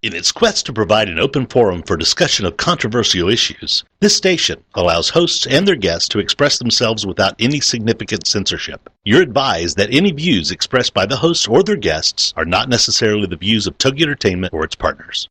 In its quest to provide an open forum for discussion of controversial issues, this station allows hosts and their guests to express themselves without any significant censorship. You're advised that any views expressed by the hosts or their guests are not necessarily the views of Togi Entertainment or its partners.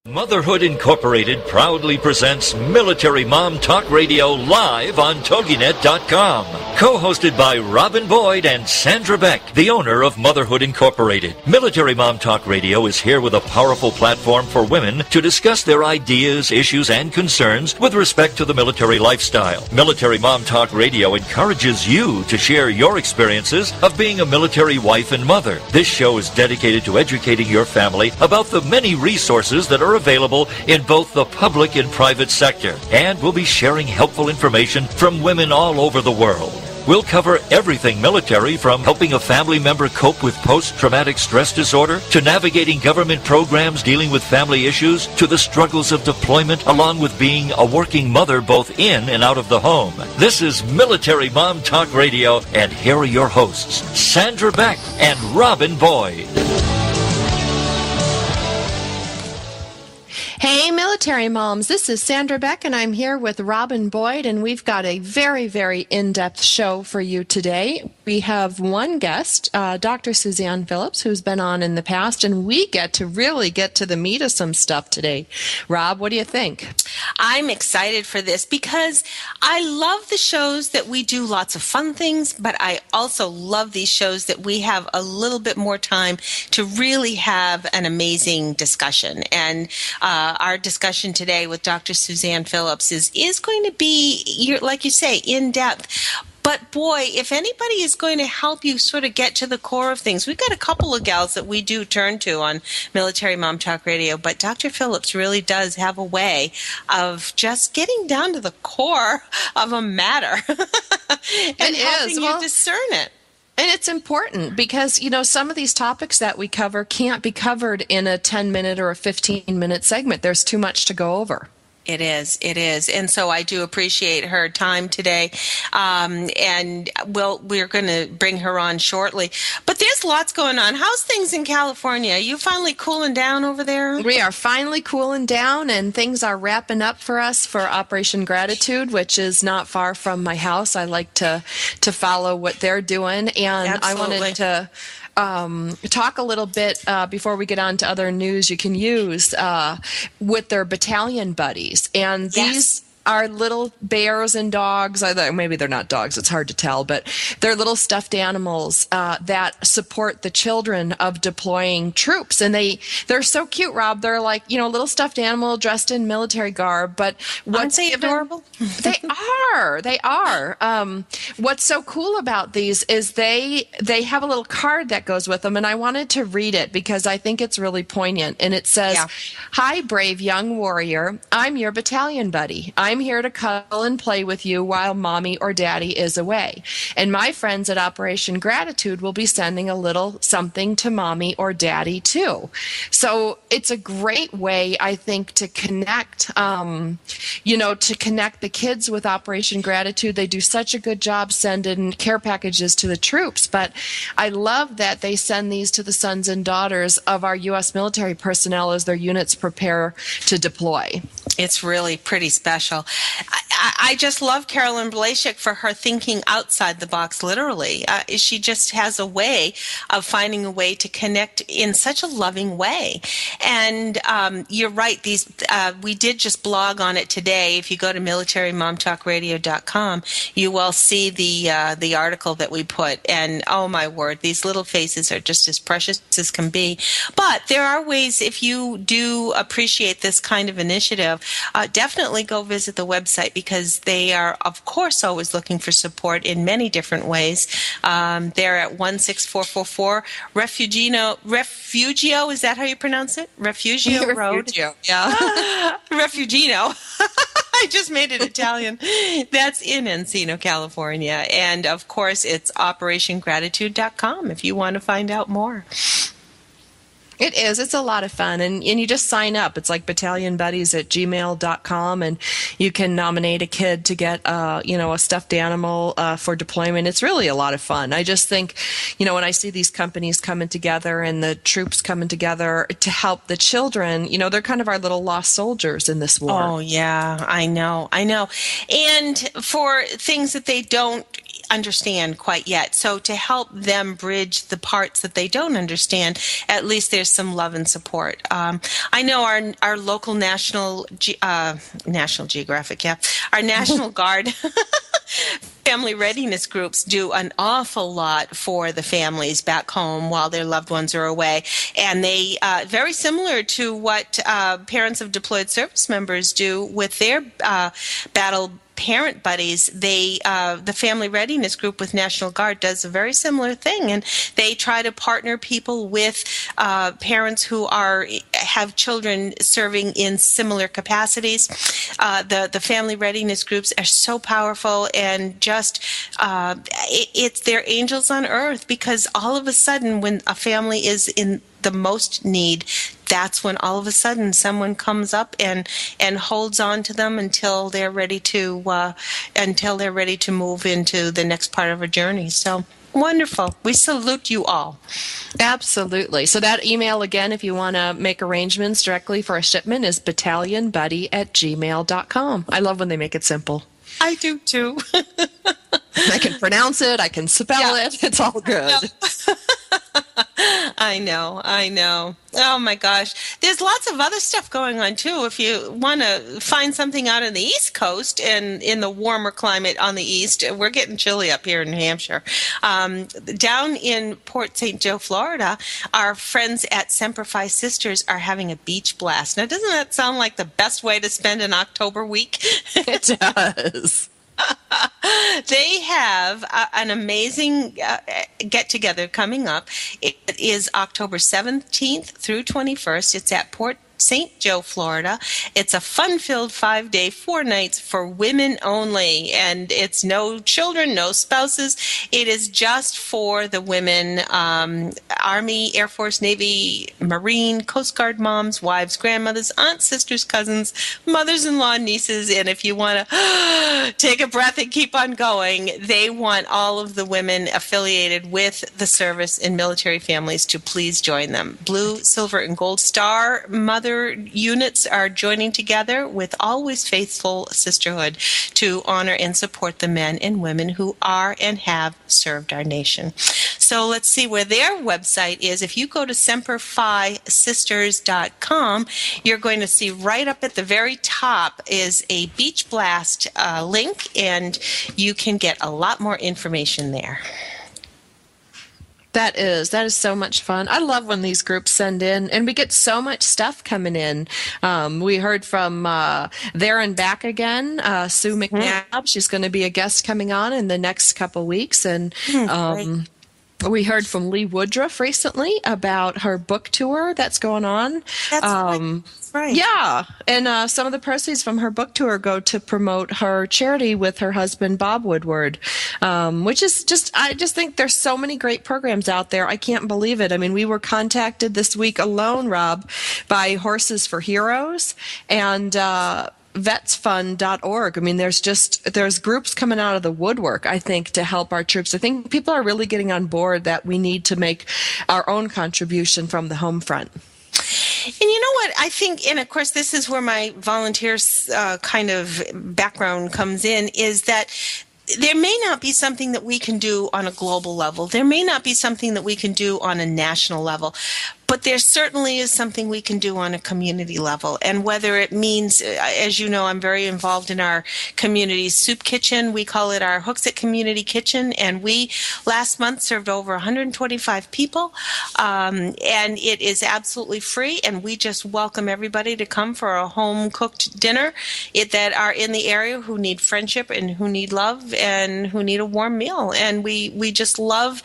Motherhood Incorporated proudly presents Military Mom Talk Radio live on TogiNet.com. Co-hosted by Robin Boyd and Sandra Beck, the owner of Motherhood Incorporated. Military Mom Talk Radio is here with a powerful platform for women to discuss their ideas, issues, and concerns with respect to the military lifestyle. Military Mom Talk Radio encourages you to share your experiences of being a military wife and mother. This show is dedicated to educating your family about the many resources that are available in both the public and private sector, and we'll be sharing helpful information from women all over the world. We'll cover everything military, from helping a family member cope with post-traumatic stress disorder, to navigating government programs dealing with family issues, to the struggles of deployment, along with being a working mother both in and out of the home. This is Military Mom Talk Radio, and here are your hosts, Sandra Beck and Robin Boyd. Hey, military moms, this is Sandra Beck, and I'm here with Robin Boyd, and we've got a very, very in-depth show for you today. We have one guest, Dr. Suzanne Phillips, who's been on in the past, and we get to really get to the meat of some stuff today. Rob, what do you think? I'm excited for this because I love the shows that we do lots of fun things, but I also love these shows that we have a little bit more time to really have an amazing discussion. And our discussion today with Dr. Suzanne Phillips is going to be, like you say, in depth. But boy, if anybody is going to help you sort of get to the core of things, we've got a couple of gals that we do turn to on Military Mom Talk Radio, but Dr. Phillips really does have a way of just getting down to the core of a matter and helping you discern it. And it's important because, you know, some of these topics that we cover can't be covered in a 10-minute or a 15-minute segment. There's too much to go over. It is. And so I do appreciate her time today. And we're going to bring her on shortly. But there's lots going on. How's things in California? Are you finally cooling down over there? We are finally cooling down, and things are wrapping up for us for Operation Gratitude, which is not far from my house. I like to follow what they're doing. And Absolutely. I wanted to talk a little bit before we get on to other news you can use with their battalion buddies. And these are little bears and dogs. Maybe they're not dogs, it's hard to tell, but they're little stuffed animals that support the children of deploying troops. And they're so cute, Rob. They're like, you know, a little stuffed animal dressed in military garb. But aren't they adorable? They are. What's so cool about these is they have a little card that goes with them, and I wanted to read it because I think it's really poignant. And it says, "Hi, brave young warrior. I'm your battalion buddy. I'm here to cuddle and play with you while mommy or daddy is away. And my friends at Operation Gratitude will be sending a little something to mommy or daddy too." So it's a great way, I think, to connect, to connect the kids with Operation Gratitude. They do such a good job sending care packages to the troops, but I love that they send these to the sons and daughters of our U.S. military personnel as their units prepare to deploy. It's really pretty special. I just love Carolyn Blashik for her thinking outside the box, literally. She just has a way of finding a way to connect in such a loving way. And you're right, we did just blog on it today. If you go to militarymomtalkradio.com, you will see the article that we put. And oh my word, these little faces are just as precious as can be. But there are ways, if you do appreciate this kind of initiative, definitely go visit the website, because they are, of course, always looking for support in many different ways. They're at 16444 Refugio, is that how you pronounce it? Refugio Road? Refugio, yeah. Refugino. I just made it Italian. That's in Encino, California. And, of course, it's operationgratitude.com if you want to find out more. It is. It's a lot of fun. And you just sign up. It's like battalionbuddies@gmail.com, and you can nominate a kid to get, a stuffed animal for deployment. It's really a lot of fun. I just think, when I see these companies coming together and the troops coming together to help the children, they're kind of our little lost soldiers in this war. Oh, yeah, I know. And for things that they don't understand quite yet. So to help them bridge the parts that they don't understand, at least there's some love and support. I know our local National Geographic, our National Guard family readiness groups do an awful lot for the families back home while their loved ones are away. And they, very similar to what parents of deployed service members do with their battle parent buddies, the Family Readiness Group with National Guard does a very similar thing, and they try to partner people with parents who have children serving in similar capacities. The Family Readiness Groups are so powerful, and just they're angels on earth, because all of a sudden when a family is in the most need, that's when all of a sudden someone comes up and holds on to them until they're ready to move into the next part of a journey. So wonderful. We salute you all. Absolutely. So that email again, if you want to make arrangements directly for a shipment, is battalionbuddy@gmail.com. I love when they make it simple. I do too. I can pronounce it. I can spell it. It's all good. I know. Oh my gosh. There's lots of other stuff going on too. If you want to find something out on the East Coast and in the warmer climate on the East, we're getting chilly up here in New Hampshire. Down in Port St. Joe, Florida, our friends at Semper Fi Sisters are having a beach blast. Now, doesn't that sound like the best way to spend an October week? It does. They have an amazing get-together coming up. It is October 17th through 21st. It's at Port St. Joe, Florida. It's a fun-filled 5-day, 4 nights for women only, and it's no children, no spouses. It is just for the women, Army, Air Force, Navy, Marine, Coast Guard moms, wives, grandmothers, aunts, sisters, cousins, mothers-in-law, nieces, and if you want to take a breath and keep on going, they want all of the women affiliated with the service and military families to please join them. Blue, Silver, and Gold Star Mother units are joining together with Always Faithful Sisterhood to honor and support the men and women who are and have served our nation. So let's see where their website is. If you go to semperfisisters.com, you're going to see right up at the very top is a Beach Blast link, and you can get a lot more information there. That is so much fun. I love when these groups send in, and we get so much stuff coming in. We heard from There and Back Again, Sue McNabb. She's going to be a guest coming on in the next couple weeks, and we heard from Lee Woodruff recently about her book tour that's going on. That's right. Yeah, and some of the proceeds from her book tour go to promote her charity with her husband, Bob Woodward, which is I just think there's so many great programs out there. I can't believe it. I mean, we were contacted this week alone, Rob, by Horses for Heroes and vetsfund.org. I mean, there's groups coming out of the woodwork, I think, to help our troops. I think people are really getting on board that we need to make our own contribution from the home front. And you know what? I think, and of course, this is where my volunteers kind of background comes in, is that there may not be something that we can do on a global level. There may not be something that we can do on a national level. But there certainly is something we can do on a community level. And whether it means, as you know, I'm very involved in our community soup kitchen. We call it our Hooksett Community Kitchen. And we, last month, served over 125 people. And it is absolutely free. And we just welcome everybody to come for a home-cooked dinner that are in the area who need friendship and who need love and who need a warm meal. And we just love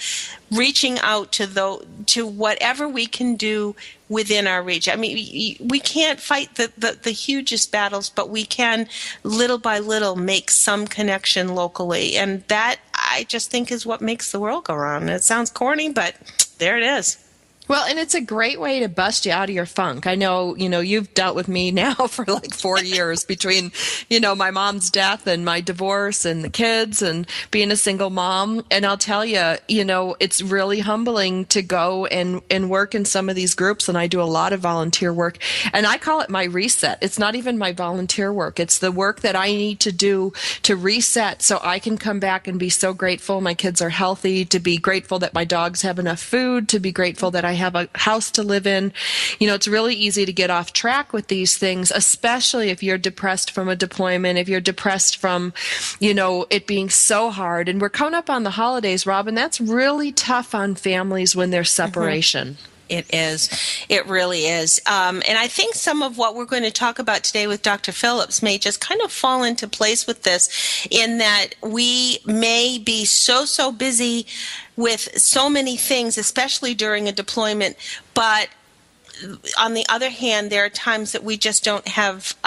reaching out to whatever we can do within our reach. I mean, we can't fight the hugest battles, but we can, little by little, make some connection locally. And that, I just think, is what makes the world go round. It sounds corny, but there it is. Well, and it's a great way to bust you out of your funk. I know, you've dealt with me now for like 4 years between, my mom's death and my divorce and the kids and being a single mom. And I'll tell you, it's really humbling to go and work in some of these groups. And I do a lot of volunteer work, and I call it my reset. It's not even my volunteer work. It's the work that I need to do to reset so I can come back and be so grateful my kids are healthy, to be grateful that my dogs have enough food, to be grateful that I have a house to live in. It's really easy to get off track with these things, especially if you're depressed from a deployment, if you're depressed from, it being so hard. And we're coming up on the holidays, Robin. That's really tough on families when there's separation. Mm-hmm. It is. It really is. And I think some of what we're going to talk about today with Dr. Phillips may just kind of fall into place with this, in that we may be so busy with so many things, especially during a deployment, but on the other hand, there are times that we just don't have,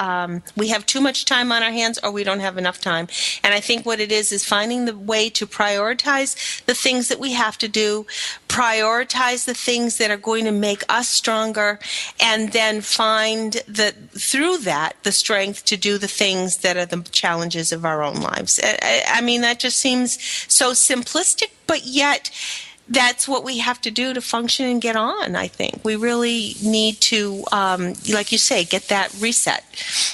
we have too much time on our hands, or we don't have enough time. And I think what it is finding the way to prioritize the things that we have to do, prioritize the things that are going to make us stronger, and then find through that the strength to do the things that are the challenges of our own lives. I mean, that just seems so simplistic, but yet that's what we have to do to function and get on, I think. We really need to, like you say, get that reset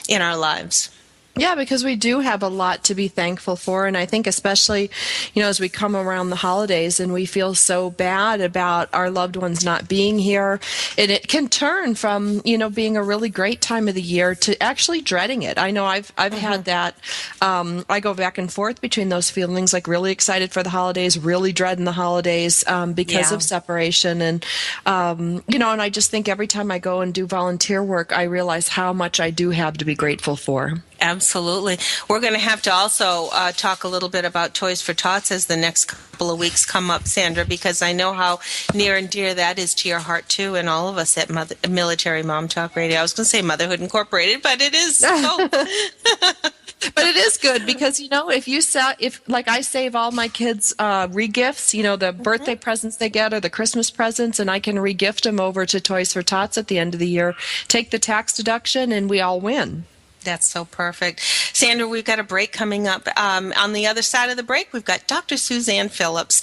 in our lives. Yeah, because we do have a lot to be thankful for. And I think especially, as we come around the holidays and we feel so bad about our loved ones not being here, and it can turn from, being a really great time of the year to actually dreading it. I know I've had that. I go back and forth between those feelings, like really excited for the holidays, really dreading the holidays because of separation. And, and I just think every time I go and do volunteer work, I realize how much I do have to be grateful for. Absolutely. We're going to have to also talk a little bit about Toys for Tots as the next couple of weeks come up, Sandra, because I know how near and dear that is to your heart, too, and all of us at Military Mom Talk Radio. I was going to say Motherhood Incorporated, but it is so. But it is good because, if like I save all my kids' re-gifts, the birthday presents they get or the Christmas presents, and I can re-gift them over to Toys for Tots at the end of the year, take the tax deduction, and we all win. That's so perfect. Sandra, we've got a break coming up. On the other side of the break, we've got Dr. Suzanne Phillips.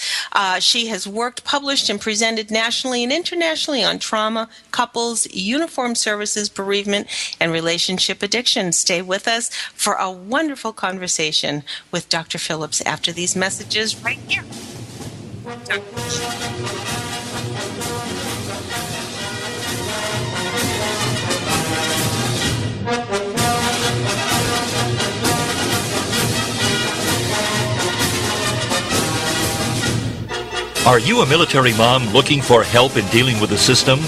She has worked, published, and presented nationally and internationally on trauma, couples, uniformed services, bereavement, and relationship addiction. Stay with us for a wonderful conversation with Dr. Phillips after these messages right here. Are you a military mom looking for help in dealing with the system?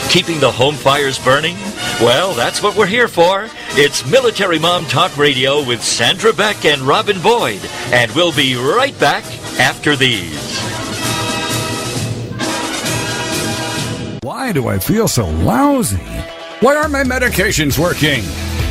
Keeping the home fires burning? Well, that's what we're here for. It's Military Mom Talk Radio with Sandra Beck and Robin Boyd. And we'll be right back after these. Why do I feel so lousy? Why aren't my medications working?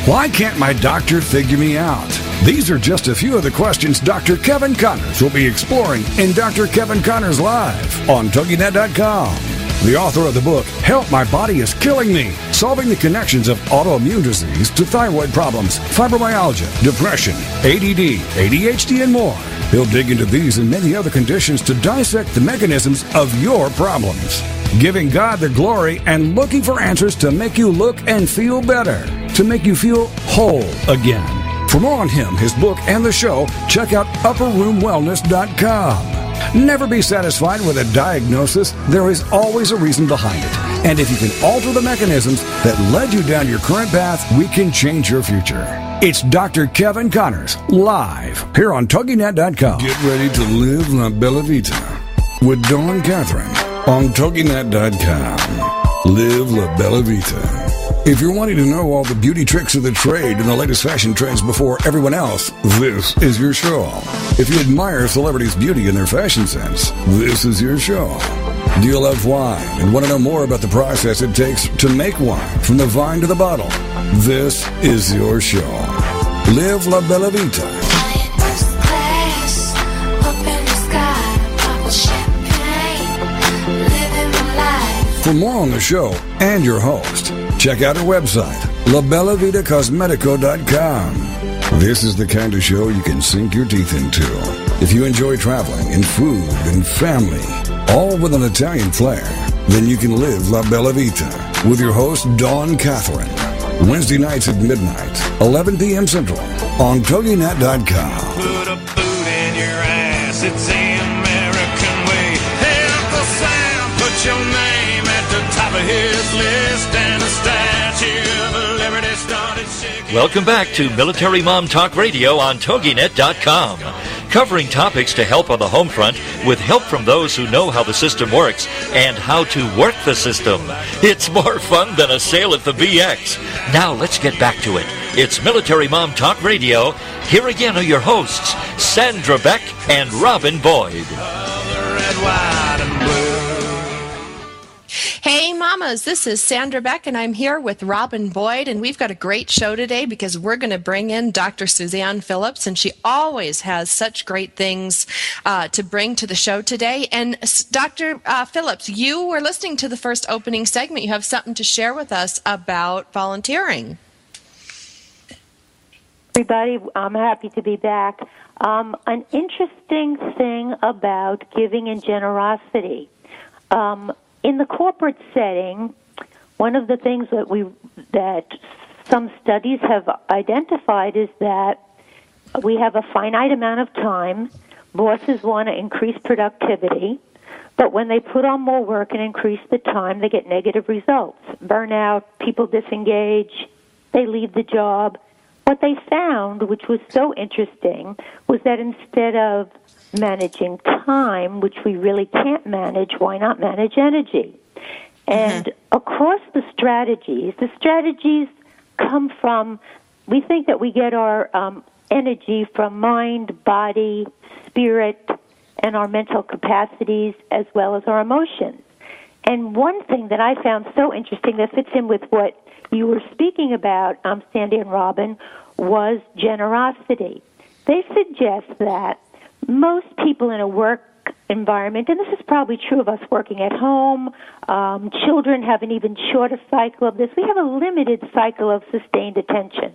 Why can't my doctor figure me out? These are just a few of the questions Dr. Kevin Connors will be exploring in Dr. Kevin Connors Live on TogiNet.com. The author of the book, Help My Body Is Killing Me, solving the connections of autoimmune disease to thyroid problems, fibromyalgia, depression, ADD, ADHD, and more. He'll dig into these and many other conditions to dissect the mechanisms of your problems, giving God the glory and looking for answers to make you look and feel better, to make you feel whole again. For more on him, his book, and the show, check out UpperRoomWellness.com. Never be satisfied with a diagnosis. There is always a reason behind it. And if you can alter the mechanisms that led you down your current path, we can change your future. It's Dr. Kevin Connors, live, here on TogiNet.com. Get ready to live La Bella Vita with Dawn Catherine on TogiNet.com. Live La Bella Vita. If you're wanting to know all the beauty tricks of the trade and the latest fashion trends before everyone else, this is your show. If you admire celebrities' beauty and their fashion sense, this is your show. Do you love wine and want to know more about the process it takes to make wine from the vine to the bottle? This is your show. Live La Bella Vita. For more on the show and your host, check out our website, labellavitacosmetico.com. This is the kind of show you can sink your teeth into. If you enjoy traveling and food and family, all with an Italian flair, then you can live La Bella Vita with your host, Dawn Catherine. Wednesday nights at midnight, 11 p.m. Central, on TogiNet.com. Put a boot in your ass, it's the American way. Hey, Uncle Sam, put your name at the top of his list, and the Statue of Liberty started shaking. Welcome back to Military Mom Talk Radio on TogiNet.com. Covering topics to help on the home front with help from those who know how the system works and how to work the system. It's more fun than a sale at the BX. Now let's get back to it. It's Military Mom Talk Radio. Here again are your hosts, Sandra Beck and Robin Boyd. Red, white, and blue. Hey mamas, this is Sandra Beck and I'm here with Robin Boyd, and we've got a great show today because we're going to bring in Dr. Suzanne Phillips, and she always has such great things to bring to the show today. And Dr. Phillips, you were listening to the first opening segment. You have something to share with us about volunteering. Everybody, I'm happy to be back. An interesting thing about giving and generosity. In the corporate setting, one of the things that some studies have identified is that we have a finite amount of time. Bosses want to increase productivity, but when they put on more work and increase the time, they get negative results. Burnout, people disengage, they leave the job. What they found, which was so interesting, was that instead of managing time, which we really can't manage, why not manage energy? And across the strategies come from, we think that we get our energy from mind, body, spirit, and our mental capacities, as well as our emotions. And one thing that I found so interesting that fits in with what you were speaking about, Sandy and Robin, was generosity. They suggest that most people in a work environment, and this is probably true of us working at home, children have an even shorter cycle of this. We have a limited cycle of sustained attention.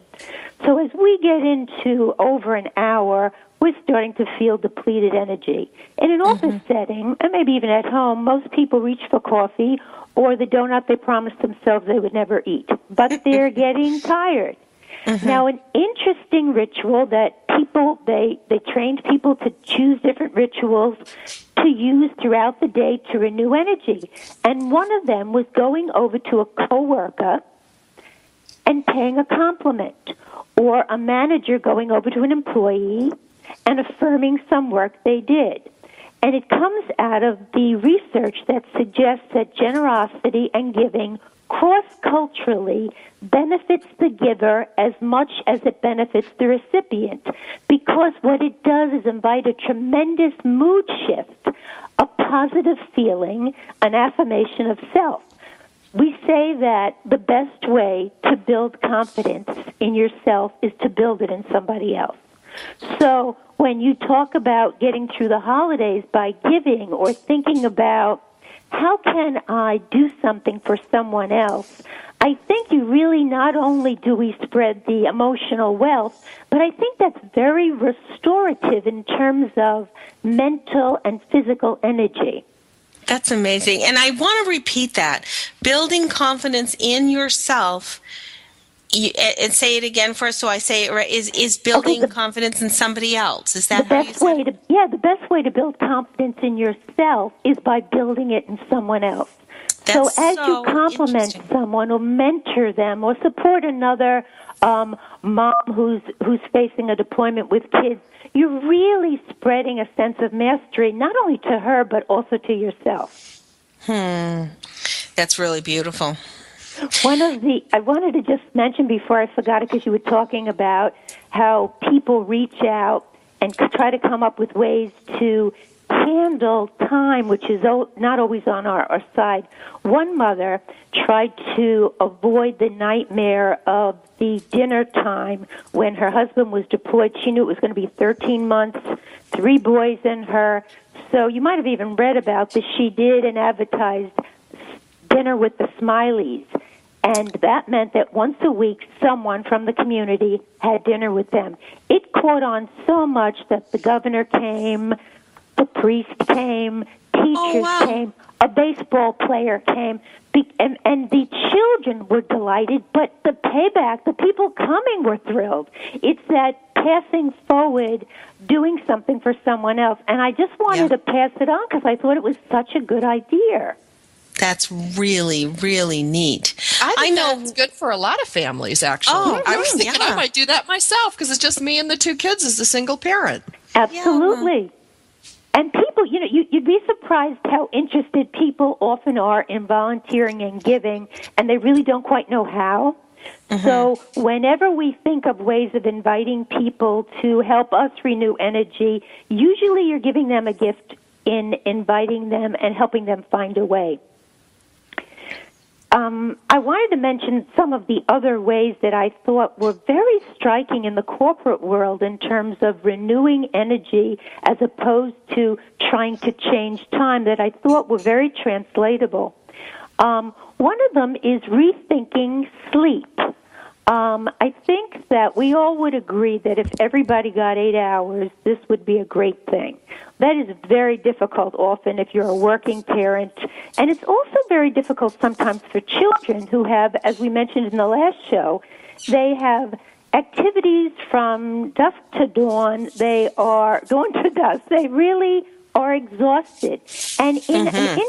So as we get into over an hour, we're starting to feel depleted energy. In an office setting, and maybe even at home, most people reach for coffee or the donut they promised themselves they would never eat, but they're getting tired. Now, an interesting ritual that they trained people to choose different rituals to use throughout the day to renew energy. And one of them was going over to a coworker and paying a compliment, or a manager going over to an employee and affirming some work they did. And it comes out of the research that suggests that generosity and giving cross-culturally benefits the giver as much as it benefits the recipient, because what it does is invite a tremendous mood shift, a positive feeling, an affirmation of self. We say that the best way to build confidence in yourself is to build it in somebody else. So when you talk about getting through the holidays by giving or thinking about how can I do something for someone else, I think you really not only do we spread the emotional wealth, but I think that's very restorative in terms of mental and physical energy. That's amazing. And I want to repeat that. Building confidence in yourself, and say it again first so I say it right, is building confidence in somebody else. Is that how you say it? The best way to build confidence in yourself is by building it in someone else. So as you compliment someone or mentor them or support another mom who's facing a deployment with kids, you're really spreading a sense of mastery, not only to her, but also to yourself. That's really beautiful. I wanted to just mention before I forgot it, because you were talking about how people reach out and try to come up with ways to handle time, which is not always on our side. One mother tried to avoid the nightmare of the dinner time when her husband was deployed. She knew it was going to be 13 months, 3 boys and her. So you might have even read about this. She did and advertised dinner with the Smileys. And that meant that once a week, someone from the community had dinner with them. It caught on so much that the governor came, the priest came, teachers came, a baseball player came, and the children were delighted, but the payback, the people coming were thrilled. It's that passing forward, doing something for someone else. And I just wanted to pass it on because I thought it was such a good idea. That's really, really neat. I know it's good for a lot of families, actually. I was thinking I might do that myself because it's just me and the two kids as a single parent. Absolutely. And people, you'd be surprised how interested people often are in volunteering and giving, and they really don't quite know how. So whenever we think of ways of inviting people to help us renew energy, usually you're giving them a gift in inviting them and helping them find a way. I wanted to mention some of the other ways that I thought were very striking in the corporate world in terms of renewing energy as opposed to trying to change time that I thought were very translatable. One of them is rethinking sleep. I think that we all would agree that if everybody got 8 hours, this would be a great thing. That is very difficult often if you're a working parent. And it's also very difficult sometimes for children who have, as we mentioned in the last show, they have activities from dusk to dawn. They are dawn to dusk. They really are exhausted. And in an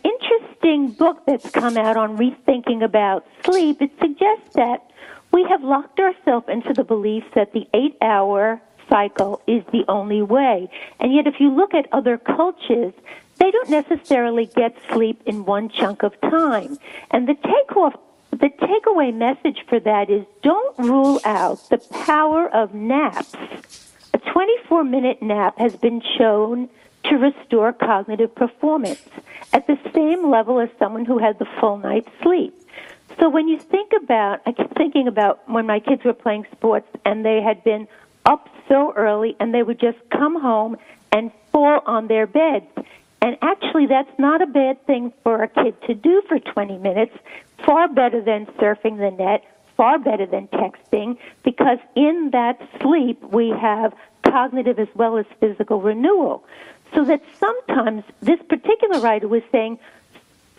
interesting book that's come out on rethinking about sleep, it suggests that we have locked ourselves into the belief that the 8-hour cycle is the only way. And yet if you look at other cultures, they don't necessarily get sleep in one chunk of time. And the takeaway message for that is don't rule out the power of naps. A 24-minute nap has been shown to restore cognitive performance at the same level as someone who had the full night's sleep. So when you think about, I keep thinking about when my kids were playing sports and they had been up so early and they would just come home and fall on their beds. And actually that's not a bad thing for a kid to do for 20 minutes, far better than surfing the net, far better than texting, because in that sleep we have cognitive as well as physical renewal. So that sometimes this particular writer was saying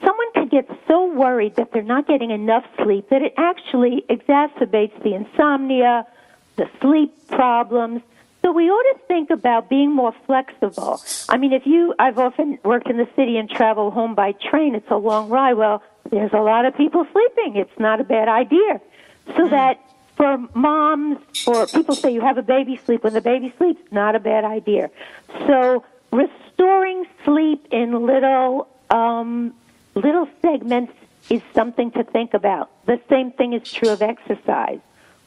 someone could get so worried that they're not getting enough sleep that it actually exacerbates the insomnia, the sleep problems. So we ought to think about being more flexible. I mean, I've often worked in the city and travel home by train. It's a long ride. Well, there's a lot of people sleeping. It's not a bad idea. So that for moms, or people say you have a baby sleep when the baby sleeps, not a bad idea. So restoring sleep in little segments is something to think about. The same thing is true of exercise.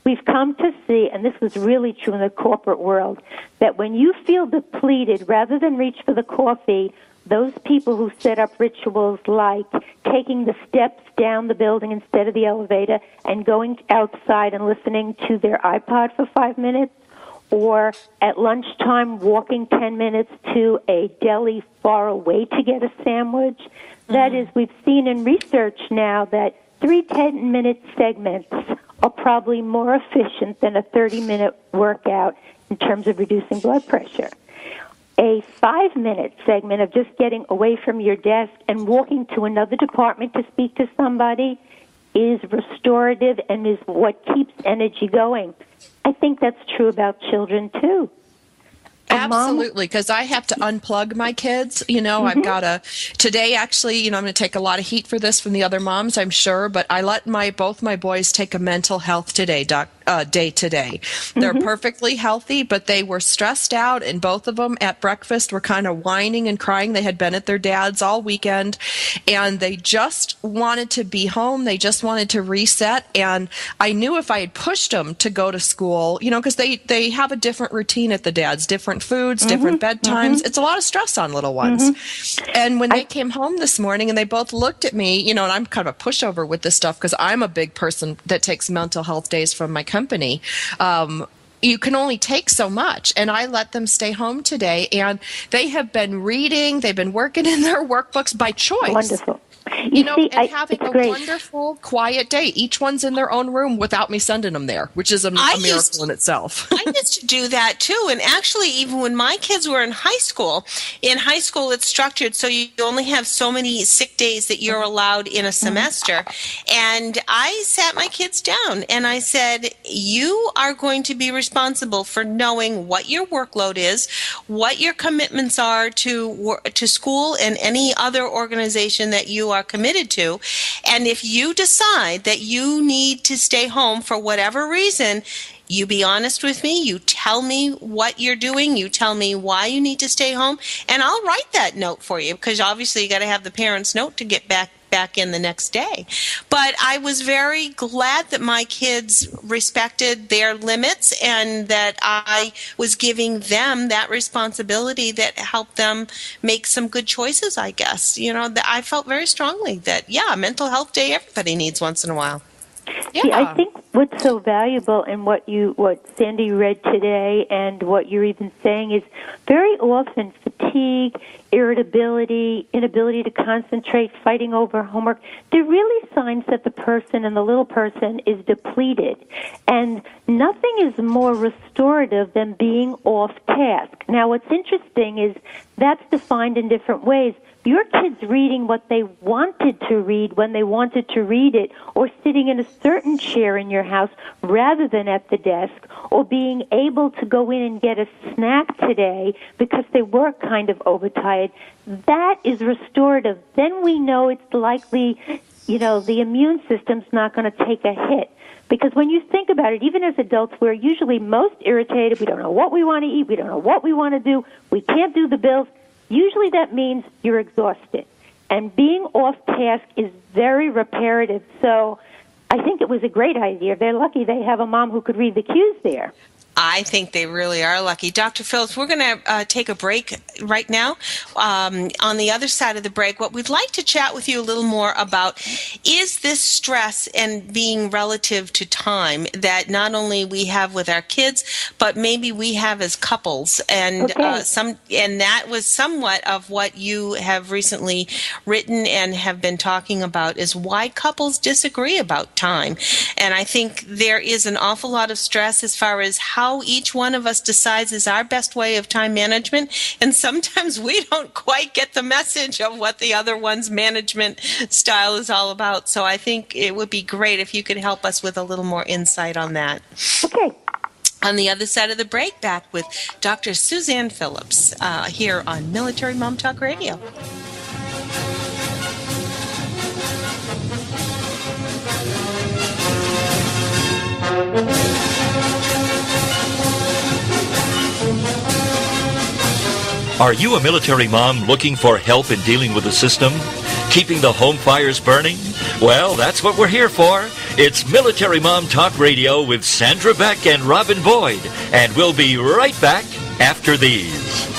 We've come to see, and this was really true in the corporate world, that when you feel depleted, rather than reach for the coffee, those people who set up rituals like taking the steps down the building instead of the elevator and going outside and listening to their iPod for 5 minutes, or at lunchtime walking 10 minutes to a deli far away to get a sandwich. That is, we've seen in research now that 3 10-minute segments are probably more efficient than a 30-minute workout in terms of reducing blood pressure. A 5-minute segment of just getting away from your desk and walking to another department to speak to somebody is restorative and is what keeps energy going. I think that's true about children, too. Absolutely, because I have to unplug my kids. I've got today actually, I'm going to take a lot of heat for this from the other moms, I'm sure, but I let both my boys take a mental health day today. They're perfectly healthy, but they were stressed out, and both of them at breakfast were kind of whining and crying. They had been at their dad's all weekend, and they just wanted to be home. They just wanted to reset, and I knew if I had pushed them to go to school, because they have a different routine at the dad's, different foods, different bedtimes. It's a lot of stress on little ones. And when they came home this morning and they both looked at me, and I'm kind of a pushover with this stuff because I'm a big person that takes mental health days from my company. You can only take so much, and I let them stay home today, and they have been reading, they've been working in their workbooks by choice. Wonderful. Having a wonderful, quiet day. Each one's in their own room without me sending them there, which is a miracle in itself. I used to do that too. And actually, even when my kids were in high school it's structured so you only have so many sick days that you're allowed in a semester. And I sat my kids down and I said, you are going to be responsible for knowing what your workload is, what your commitments are to school and any other organization that you are committed to. And if you decide that you need to stay home for whatever reason, you be honest with me, you tell me what you're doing, you tell me why you need to stay home, and I'll write that note for you, because obviously you got to have the parent's note to get back in the next day. But I was very glad that my kids respected their limits and that I was giving them that responsibility that helped them make some good choices, I guess. I felt very strongly that, mental health day everybody needs once in a while. Yeah. See, I think what's so valuable in what Sandy read today and what you're even saying is very often fatigue, irritability, inability to concentrate, fighting over homework, they're really signs that the person and the little person is depleted. And nothing is more restorative than being off task. Now, what's interesting is that's defined in different ways. Your kids reading what they wanted to read when they wanted to read it, or sitting in a certain chair in your house rather than at the desk, or being able to go in and get a snack today because they were kind of overtired, that is restorative. Then we know it's likely, the immune system's not going to take a hit. Because when you think about it, even as adults, we're usually most irritated. We don't know what we want to eat. We don't know what we want to do. We can't do the bills. Usually that means you're exhausted. And being off task is very reparative. So I think it was a great idea. They're lucky they have a mom who could read the cues there. I think they really are lucky. Dr. Phillips, we're going to take a break right now. On the other side of the break, what we'd like to chat with you a little more about is this stress and being relative to time that not only we have with our kids, but maybe we have as couples. And and that was somewhat of what you have recently written and have been talking about, is why couples disagree about time. And I think there is an awful lot of stress as far as how each one of us decides is our best way of time management, and sometimes we don't quite get the message of what the other one's management style is all about. So I think it would be great if you could help us with a little more insight on that. Okay. On the other side of the break, back with Dr. Suzanne Phillips here on Military Mom Talk Radio. Are you a military mom looking for help in dealing with the system? Keeping the home fires burning? Well, that's what we're here for. It's Military Mom Talk Radio with Sandra Beck and Robin Boyd. And we'll be right back after these.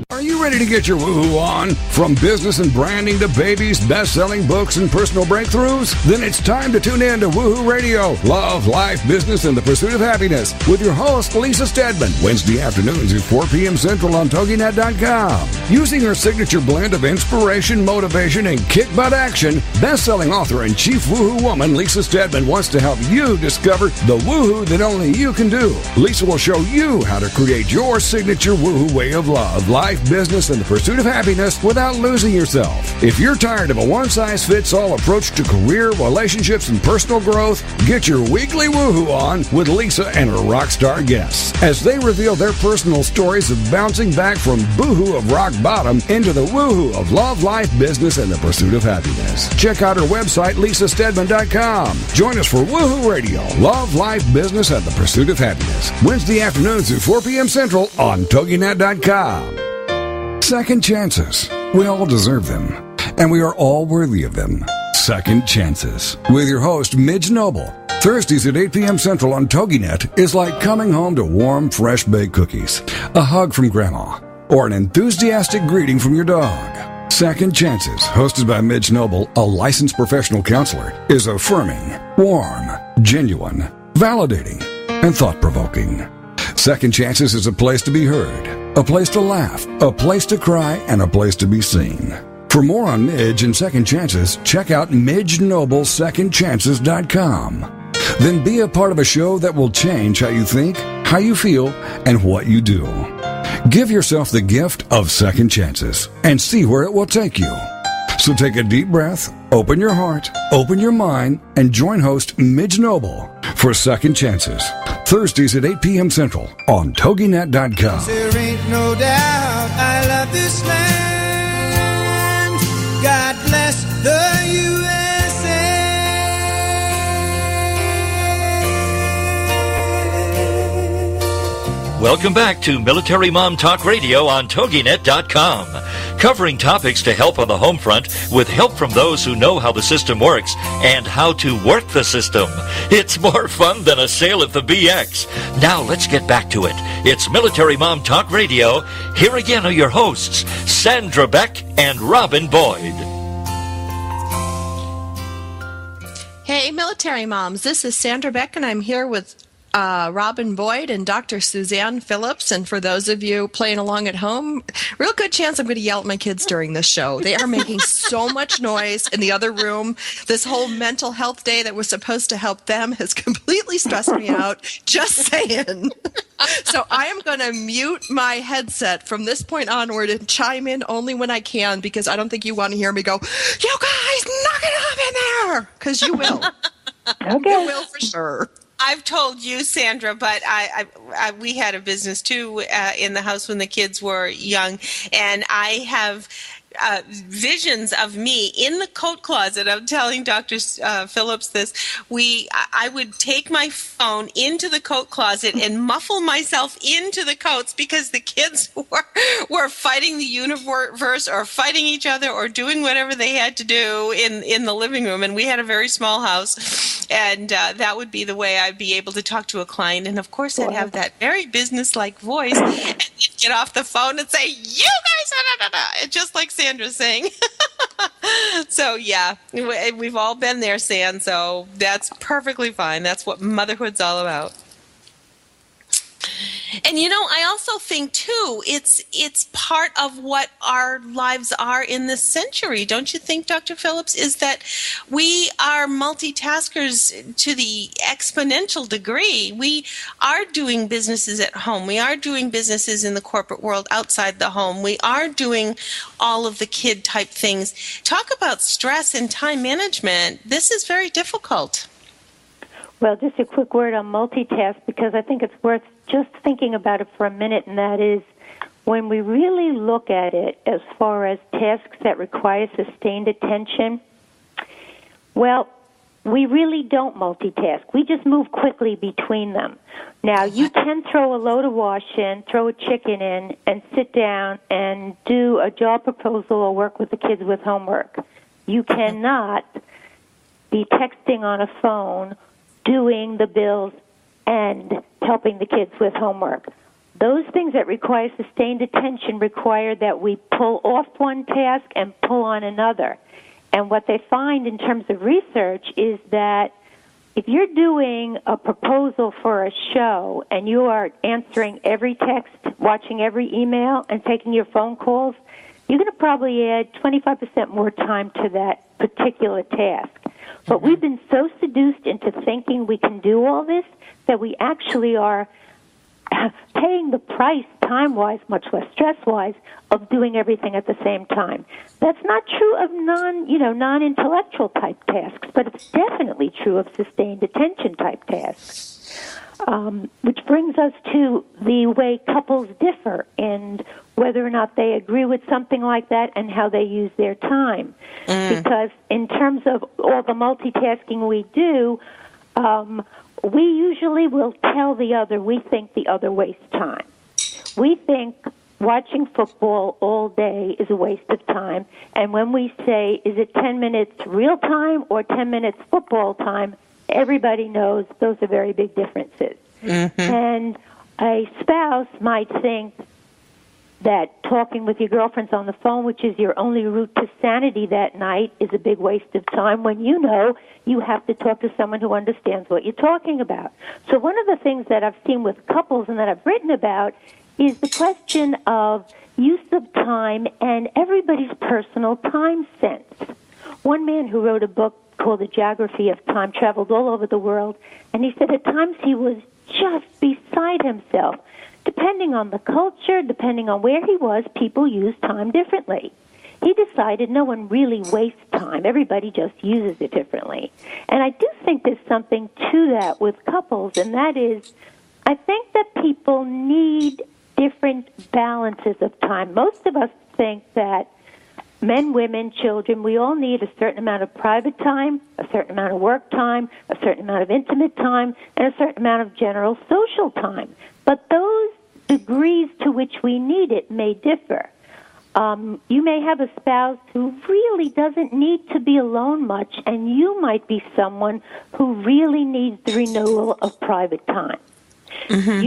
Are you ready to get your woohoo on? From business and branding to babies, best-selling books, and personal breakthroughs? Then it's time to tune in to Woohoo Radio, Love, Life, Business, and the Pursuit of Happiness with your host, Lisa Stedman, Wednesday afternoons at 4 p.m. Central on TogiNet.com. Using her signature blend of inspiration, motivation, and kick-butt action, best-selling author and chief woohoo woman Lisa Stedman wants to help you discover the woohoo that only you can do. Lisa will show you how to create your signature woohoo way of love, life, business, and the pursuit of happiness without losing yourself. If you're tired of a one-size-fits-all approach to career, relationships, and personal growth, get your weekly woohoo on with Lisa and her rock star guests as they reveal their personal stories of bouncing back from boohoo of rock bottom into the woohoo of love, life, business, and the pursuit of happiness. Check out her website, lisastedman.com. Join us for Woohoo Radio, Love, Life, Business, and the Pursuit of Happiness. Wednesday afternoons at 4 p.m. Central on TogiNet.com. Second chances. We all deserve them, and we are all worthy of them. Second Chances. With your host, Midge Noble. Thursdays at 8 p.m. Central on TogiNet is like coming home to warm, fresh-baked cookies, a hug from Grandma, or an enthusiastic greeting from your dog. Second Chances, hosted by Midge Noble, a licensed professional counselor, is affirming, warm, genuine, validating, and thought-provoking. Second Chances is a place to be heard, a place to laugh, a place to cry, and a place to be seen. For more on Midge and Second Chances, check out MidgeNobleSecondChances.com. Then be a part of a show that will change how you think, how you feel, and what you do. Give yourself the gift of second chances and see where it will take you. So take a deep breath, open your heart, open your mind, and join host Midge Noble for Second Chances. Thursdays at 8 p.m. Central on TogiNet.com. There ain't no doubt I love this land. God bless the USA. Welcome back to Military Mom Talk Radio on TogiNet.com, covering topics to help on the home front with help from those who know how the system works and how to work the system. It's more fun than a sale at the BX. Now let's get back to it. It's Military Mom Talk Radio. Here again are your hosts, Sandra Beck and Robin Boyd. Hey, Military Moms. This is Sandra Beck, and I'm here with Robin Boyd and Dr. Suzanne Phillips. And for those of you playing along at home, real good chance I'm going to yell at my kids during this show. They are making so much noise in the other room. This whole mental health day that was supposed to help them has completely stressed me out. Just saying. So I am going to mute my headset from this point onward and chime in only when I can, because I don't think you want to hear me go, "You guys, knock it off in there," because you will. Okay. You will for sure. I've told you, Sandra, but we had a business too in the house when the kids were young, and I have visions of me in the coat closet. I'm telling Dr. Phillips this. I would take my phone into the coat closet and muffle myself into the coats because the kids were fighting the universe or fighting each other or doing whatever they had to do in the living room. And we had a very small house, and that would be the way I'd be able to talk to a client. And of course, I'd have that very business-like voice and get off the phone and say, "You guys," just like Sandra's saying. So yeah, we've all been there, San. So that's perfectly fine. That's what motherhood's all about. And I also think too, it's part of what our lives are in this century. Don't you think, Dr. Phillips, is that we are multitaskers to the exponential degree. We are doing businesses at home. We are doing businesses in the corporate world outside the home. We are doing all of the kid type things. Talk about stress and time management. This is very difficult. Well, just a quick word on multitask, because I think it's worth just thinking about it for a minute, and that is when we really look at it as far as tasks that require sustained attention, well, we really don't multitask. We just move quickly between them. Now, you can throw a load of wash in, throw a chicken in, and sit down and do a job proposal or work with the kids with homework. You cannot be texting on a phone, doing the bills, and helping the kids with homework. Those things that require sustained attention require that we pull off one task and pull on another. And what they find in terms of research is that if you're doing a proposal for a show and you are answering every text, watching every email, and taking your phone calls, you're going to probably add 25% more time to that particular task. But we've been so seduced into thinking we can do all this that we actually are paying the price time-wise, much less stress-wise, of doing everything at the same time. That's not true of non-intellectual type tasks, but it's definitely true of sustained attention type tasks. Which brings us to the way couples differ and whether or not they agree with something like that and how they use their time. Because in terms of all the multitasking we do, we usually will tell the other we think the other wastes time. We think watching football all day is a waste of time. And when we say, is it 10 minutes real time or 10 minutes football time, everybody knows those are very big differences. And a spouse might think that talking with your girlfriends on the phone, which is your only route to sanity that night, is a big waste of time when you know you have to talk to someone who understands what you're talking about. So one of the things that I've seen with couples and that I've written about is the question of use of time and everybody's personal time sense. One man who wrote a book called The Geography of Time traveled all over the world, and he said at times he was just beside himself. Depending on the culture, depending on where he was, people use time differently. He decided no one really wastes time. Everybody just uses it differently. And I do think there's something to that with couples, and that is, I think that people need different balances of time. Most of us think that men, women, children, we all need a certain amount of private time, a certain amount of work time, a certain amount of intimate time, and a certain amount of general social time. But those degrees to which we need it may differ. You may have a spouse who really doesn't need to be alone much, and you might be someone who really needs the renewal of private time. Mm-hmm.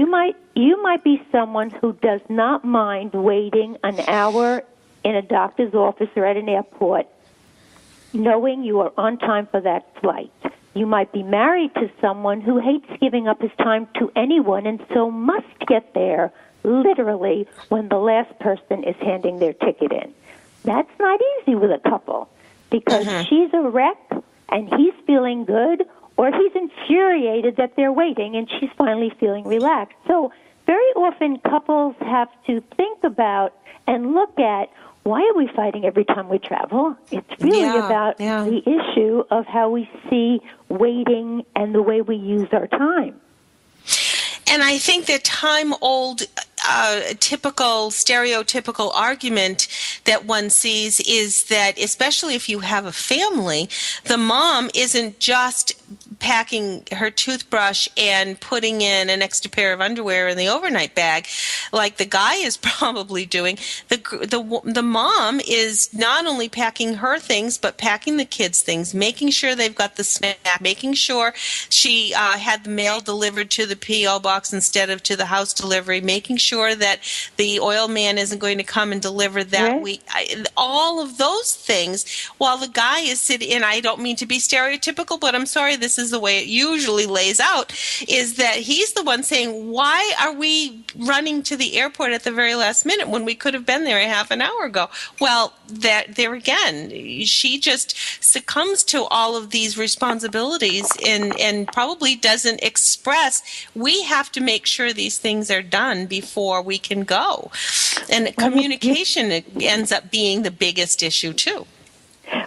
You might be someone who does not mind waiting an hour in a doctor's office or at an airport, knowing you are on time for that flight. You might be married to someone who hates giving up his time to anyone and so must get there literally when the last person is handing their ticket in. That's not easy with a couple because she's a wreck and he's feeling good, or he's infuriated that they're waiting and she's finally feeling relaxed. So very often couples have to think about and look at, why are we fighting every time we travel? It's really about the issue of how we see waiting and the way we use our time. And I think the time-old, typical, stereotypical argument that one sees is that, especially if you have a family, the mom isn't just packing her toothbrush and putting in an extra pair of underwear in the overnight bag like the guy is probably doing. The mom is not only packing her things, but packing the kids' things, making sure they've got the snack, making sure she had the mail delivered to the P.O. box instead of to the house delivery, making sure that the oil man isn't going to come and deliver that week. All of those things, while the guy is sitting, and I don't mean to be stereotypical, but I'm sorry, this is the way it usually lays out, is that he's the one saying, why are we running to the airport at the very last minute when we could have been there a half an hour ago? Well, there again, she just succumbs to all of these responsibilities and probably doesn't express, we have to make sure these things are done before we can go. And communication ends up being the biggest issue, too.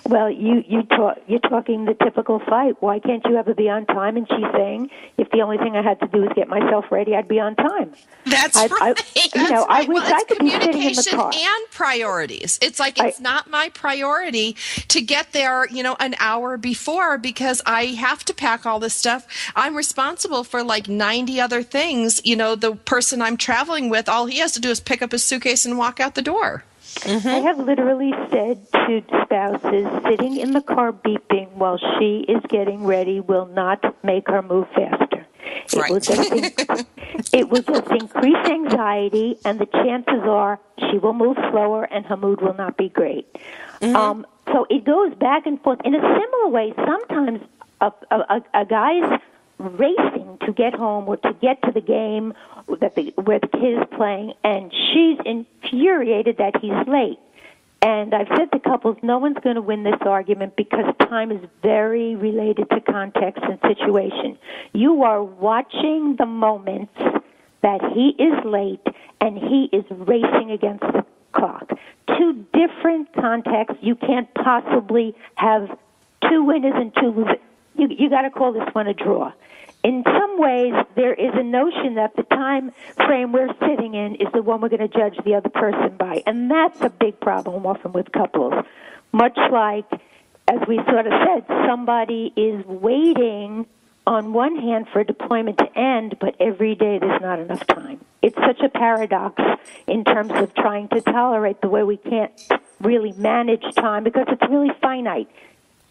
Well, you're talking the typical fight. Why can't you ever be on time? And she's saying, if the only thing I had to do was get myself ready, I'd be on time. That's right. I wish I could be sitting in the car. And priorities. It's like it's not my priority to get there, an hour before because I have to pack all this stuff. I'm responsible for like 90 other things. The person I'm traveling with, all he has to do is pick up his suitcase and walk out the door. Mm-hmm. I have literally said to spouses, sitting in the car beeping while she is getting ready will not make her move faster. It will just increase anxiety, and the chances are she will move slower and her mood will not be great. Mm-hmm. So it goes back and forth. In a similar way, sometimes a guy's racing to get home or to get to the game where the kid is playing, and she's infuriated that he's late. And I've said to couples, no one's going to win this argument because time is very related to context and situation. You are watching the moments that he is late and he is racing against the clock. Two different contexts. You can't possibly have two winners and two losers. You got to call this one a draw. In some ways, there is a notion that the time frame we're sitting in is the one we're going to judge the other person by. And that's a big problem often with couples. Much like, as we sort of said, somebody is waiting on one hand for deployment to end, but every day there's not enough time. It's such a paradox in terms of trying to tolerate the way we can't really manage time because it's really finite.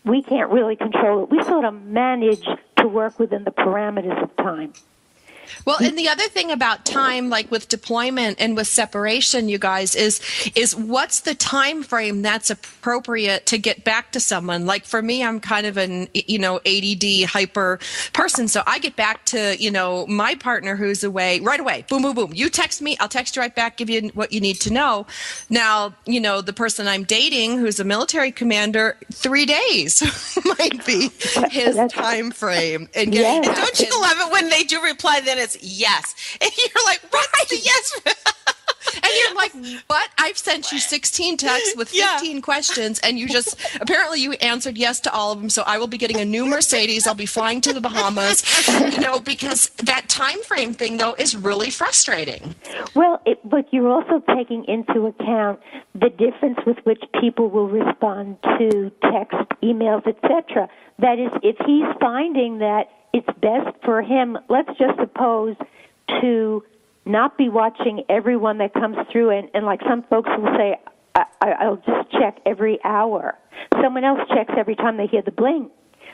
We can't really control it. We sort of manage to work within the parameters of time. Well, and the other thing about time, like with deployment and with separation, you guys, is what's the time frame that's appropriate to get back to someone? Like for me, I'm kind of an, ADD hyper person. So I get back to, my partner who's away right away. Boom, boom, boom. You text me, I'll text you right back, give you what you need to know. Now, the person I'm dating who's a military commander, 3 days might be his time frame. And don't you love it when they do reply, then it's yes. And you're like, what's the yes? And you're like, what? I've sent you 16 texts with 15 questions, and apparently you answered yes to all of them, so I will be getting a new Mercedes. I'll be flying to the Bahamas, because that time frame thing, though, is really frustrating. Well, but you're also taking into account the difference with which people will respond to text, emails, etc. That is, if he's finding that it's best for him, let's just suppose, to not be watching everyone that comes through, and like some folks will say, I'll just check every hour. Someone else checks every time they hear the bling.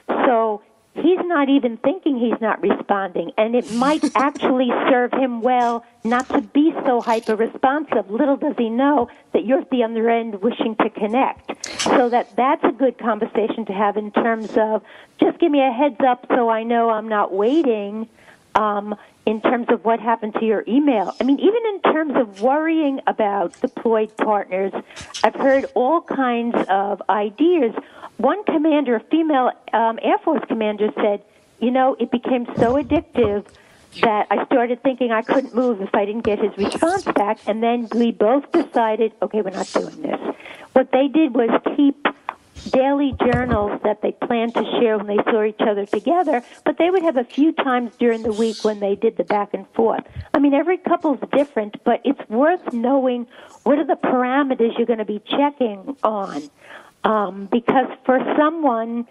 So he's not even thinking he's not responding, and it might actually serve him well not to be so hyper-responsive. Little does he know that you're at the other end wishing to connect. So that's a good conversation to have in terms of, just give me a heads up so I know I'm not waiting, in terms of what happened to your email. I mean, even in terms of worrying about deployed partners, I've heard all kinds of ideas. One commander, a female Air Force commander, said, it became so addictive that I started thinking I couldn't move if I didn't get his response back, and then we both decided, okay, we're not doing this. What they did was keep daily journals that they planned to share when they saw each other together, but they would have a few times during the week when they did the back and forth. I mean, every couple's different, but it's worth knowing what are the parameters you're going to be checking on. Because for someone,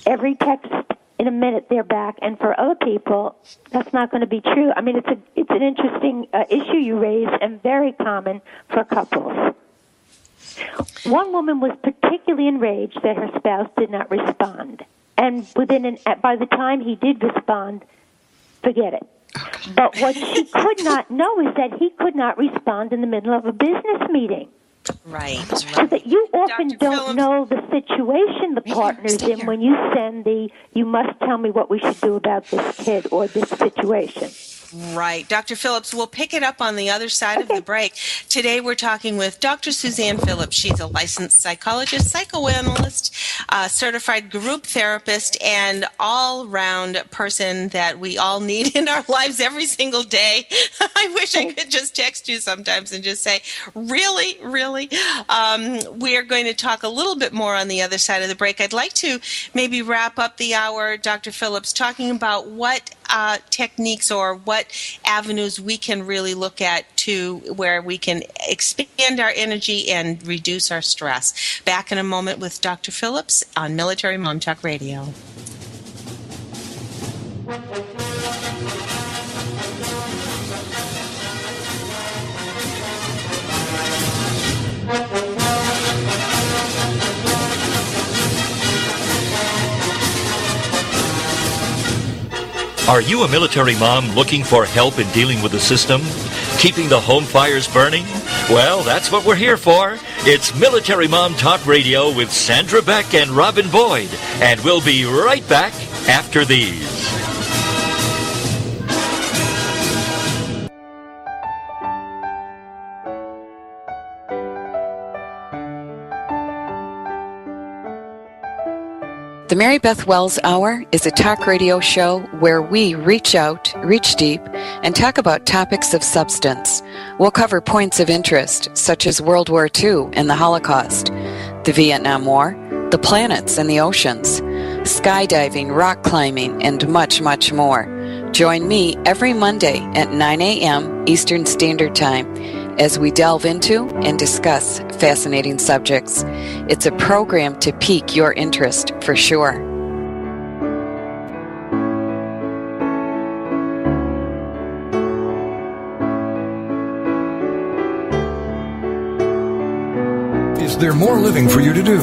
every text in a minute they're back, and for other people, that's not going to be true. I mean, it's an interesting issue you raise, and very common for couples. One woman was particularly enraged that her spouse did not respond, and by the time he did respond, forget it. But what she could not know is that he could not respond in the middle of a business meeting. Right. So that you often don't know the situation the partner's in when you send you must tell me what we should do about this kid or this situation. Right. Dr. Phillips, we'll pick it up on the other side of the break. Today we're talking with Dr. Suzanne Phillips. She's a licensed psychologist, psychoanalyst, certified group therapist, and all-round person that we all need in our lives every single day. I wish I could just text you sometimes and just say, really, really? We are going to talk a little bit more on the other side of the break. I'd like to maybe wrap up the hour, Dr. Phillips, talking about what techniques or what avenues we can really look at to where we can expand our energy and reduce our stress. Back in a moment with Dr. Phillips on Military Mom Talk Radio. Are you a military mom looking for help in dealing with the system? Keeping the home fires burning? Well, that's what we're here for. It's Military Mom Talk Radio with Sandra Beck and Robin Boyd. And we'll be right back after these. The Mary Beth Wells Hour is a talk radio show where we reach out, reach deep, and talk about topics of substance. We'll cover points of interest, such as World War II and the Holocaust, the Vietnam War, the planets and the oceans, skydiving, rock climbing, and much, much more. Join me every Monday at 9 a.m. Eastern Standard Time as we delve into and discuss fascinating subjects. It's a program to pique your interest for sure. Is there more living for you to do?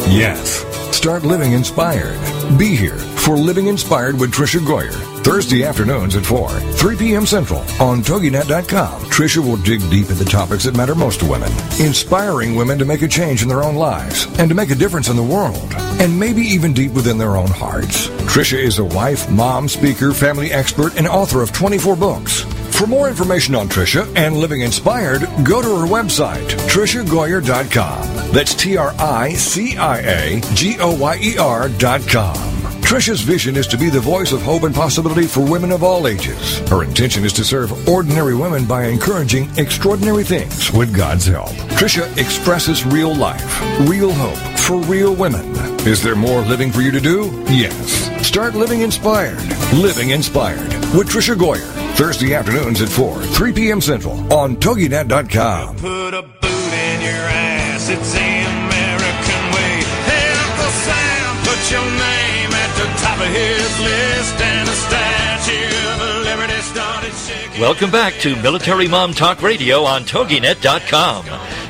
Yes. Start living inspired. Be here for Living Inspired with Tricia Goyer. Thursday afternoons at 4, 3 p.m. Central on TogiNet.com. Tricia will dig deep into topics that matter most to women, inspiring women to make a change in their own lives and to make a difference in the world, and maybe even deep within their own hearts. Tricia is a wife, mom, speaker, family expert, and author of 24 books. For more information on Tricia and living inspired, go to her website, TriciaGoyer.com. That's TriciaGoyer.com. Tricia's vision is to be the voice of hope and possibility for women of all ages. Her intention is to serve ordinary women by encouraging extraordinary things with God's help. Tricia expresses real life, real hope for real women. Is there more living for you to do? Yes. Start living inspired. Living Inspired with Tricia Goyer. Thursday afternoons at 4, 3 p.m. Central on TogiNet.com. Put a boot in your ass, it's the American way. Hey, Uncle Sam, put your name at the top of his list, and the Statue of Liberty started shaking. Welcome back to Military Mom Talk Radio on TogiNet.com.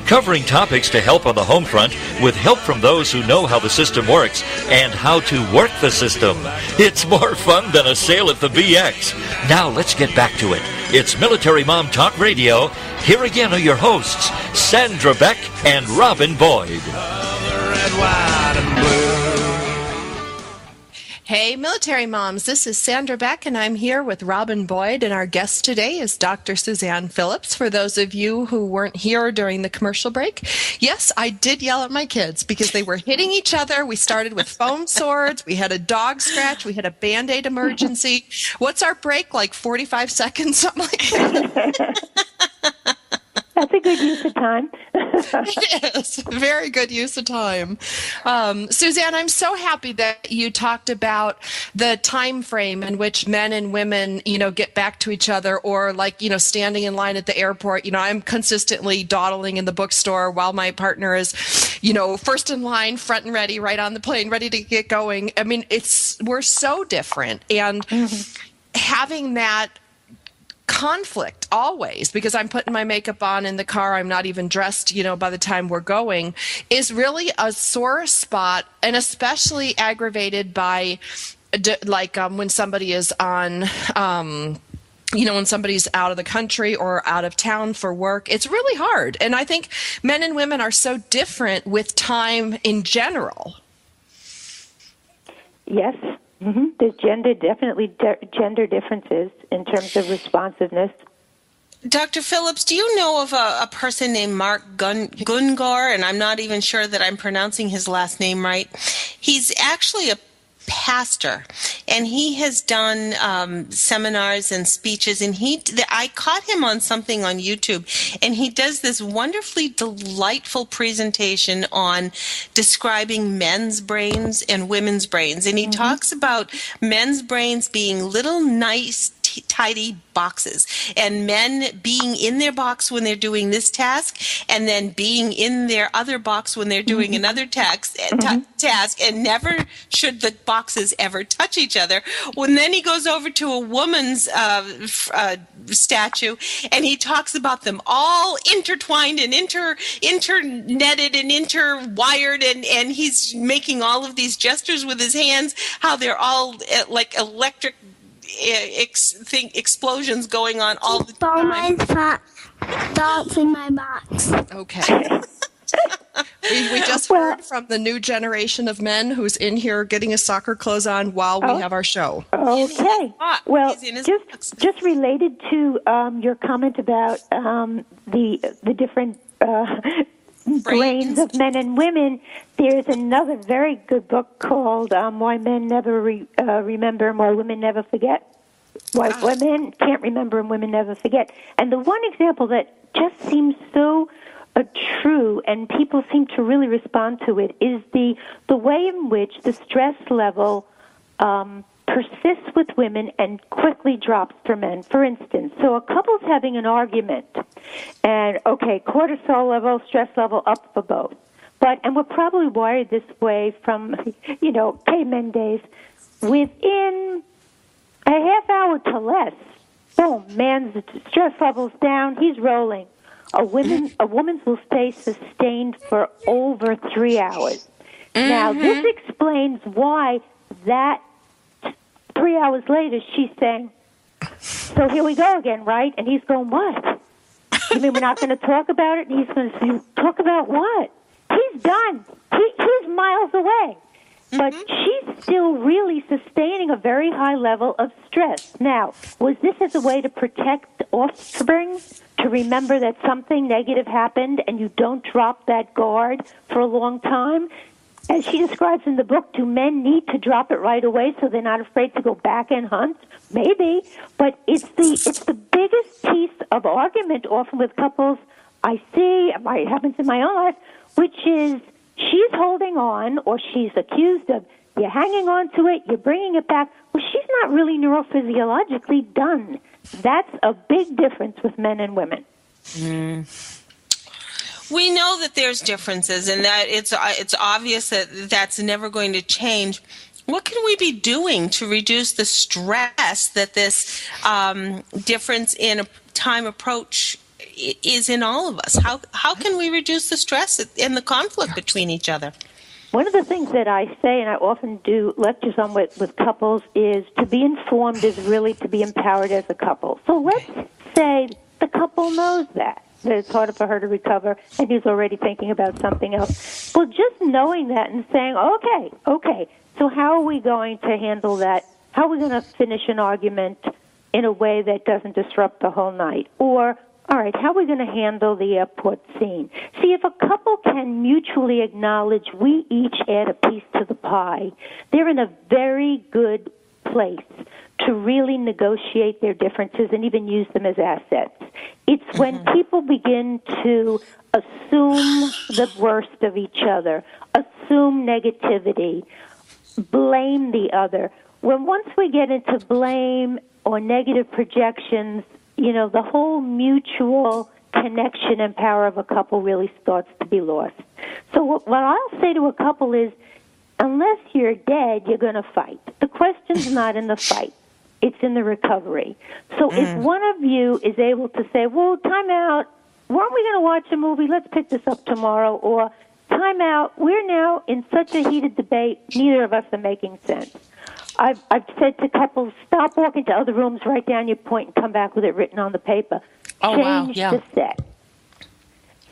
Covering topics to help on the home front with help from those who know how the system works and how to work the system. It's more fun than a sail at the BX. Now let's get back to it. It's Military Mom Talk Radio. Here again are your hosts, Sandra Beck and Robin Boyd. Red, white, and blue. Hey, military moms, this is Sandra Beck, and I'm here with Robin Boyd, and our guest today is Dr. Suzanne Phillips. For those of you who weren't here during the commercial break, yes, I did yell at my kids because they were hitting each other. We started with foam swords, we had a dog scratch, we had a Band-Aid emergency. What's our break, like 45 seconds, something like that? That's a good use of time. It is. Very good use of time. Suzanne, I'm so happy that you talked about the time frame in which men and women, get back to each other, or standing in line at the airport. I'm consistently dawdling in the bookstore while my partner is, first in line, front and ready, right on the plane, ready to get going. I mean, we're so different. And having that conflict always, because I'm putting my makeup on in the car, I'm not even dressed, by the time we're going, is really a sore spot, and especially aggravated by when somebody is on when somebody's out of the country or out of town for work. It's really hard. And I think men and women are so different with time in general. Yes. Mm-hmm. There's definitely gender differences in terms of responsiveness. Dr. Phillips, do you know of a person named Mark Gungar? And I'm not even sure that I'm pronouncing his last name right. He's actually a pastor, and he has done seminars and speeches, and I caught him on something on YouTube, and he does this wonderfully delightful presentation on describing men's brains and women's brains, and he talks about men's brains being little nice tidy boxes, and men being in their box when they're doing this task, and then being in their other box when they're doing another task, and never should the boxes ever touch each other. When then he goes over to a woman's statue, and he talks about them all intertwined and internetted and interwired, and he's making all of these gestures with his hands, how they're all like electric explosions going on all the time. Thoughts in my box. Okay. we just heard from the new generation of men who's in here getting his soccer clothes on while we have our show. Okay. Well, just related to your comment about the different brains of men and women, there's another very good book called Why Men Never Remember and Why Women Never Forget. Why men can't remember and women never forget. And the one example that just seems so true, and people seem to really respond to it, is the way in which the stress level persists with women and quickly drops for men. For instance, so a couple's having an argument, and cortisol level, stress level up for both. And we're probably wired this way from, cavemen days. Within a half hour to less, boom, man's stress level's down, he's rolling. A woman's will stay sustained for over 3 hours. Now, this explains why that 3 hours later, she's saying, so here we go again, right? And he's going, what? You mean we're not going to talk about it? And he's going to say, talk about what? He's done. He's miles away. But she's still really sustaining a very high level of stress. Now, was this as a way to protect offspring, to remember that something negative happened and you don't drop that guard for a long time? As she describes in the book, do men need to drop it right away so they're not afraid to go back and hunt? Maybe. But it's the biggest piece of argument often with couples I see, it happens in my own life, which is, she's holding on, or she's accused of, you're hanging on to it, you're bringing it back. Well, she's not really neurophysiologically done. That's a big difference with men and women. We know that there's differences, and that it's obvious that that's never going to change. What can we be doing to reduce the stress that this difference in time approach is in all of us? How can we reduce the stress and the conflict between each other? One of the things that I say, and I often do lectures on with couples, is to be informed is really to be empowered as a couple. So let's say the couple knows that it's harder for her to recover, and he's already thinking about something else. Well, just knowing that and saying, okay, so how are we going to handle that? How are we going to finish an argument in a way that doesn't disrupt the whole night? Or, all right, how are we going to handle the airport scene? See, if a couple can mutually acknowledge we each add a piece to the pie, they're in a very good place to really negotiate their differences and even use them as assets. It's when people begin to assume the worst of each other, assume negativity, blame the other. When once we get into blame or negative projections, the whole mutual connection and power of a couple really starts to be lost. So what I'll say to a couple is, unless you're dead, you're going to fight. The question's not in the fight. It's in the recovery. So if one of you is able to say, well, time out, weren't we going to watch a movie? Let's pick this up tomorrow. Or time out, we're now in such a heated debate, neither of us are making sense. I've said to couples, stop walking to other rooms, write down your point, and come back with it written on the paper. Change the set.